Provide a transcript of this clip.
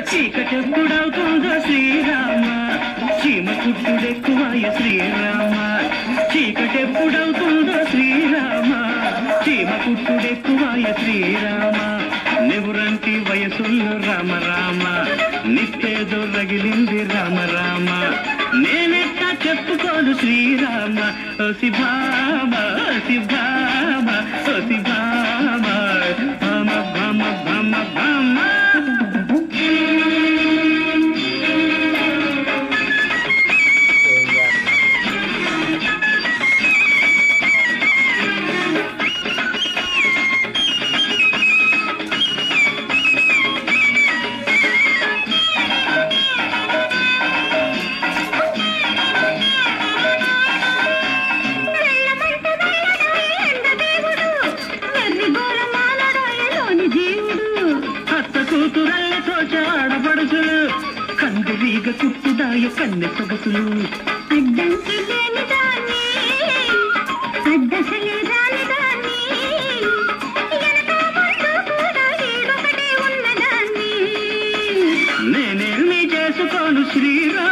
చీకటెప్పుడవుతుందో శ్రీరామ చీమ కుట్టుడెక్కువాయ శ్రీరామ చీకటెప్పుడవుతుందో శ్రీరామ చీమ కుట్టుడెక్కువాయ శ్రీరామ నెవురంటి వయసుల్లో రామ రామ నిప్పేదో రగిలింది రామ రామ నేనెట్టా చెప్పుకోను శ్రీరామ ఓ శిభామ శిభామ ఓ శిభామ భామ భామ భామ భామ కూతురల్లతో చాడబడుసులు కందిరీగ కుట్టుదాయ కన్నె సొగసులు అడ్డంకి లేని దాన్ని అడ్డసలే రాని దాన్ని వెనక ముందు కూడా ఏదొకటి ఉన్నదాన్ని నేనేమి చేసుకోను శ్రీరామ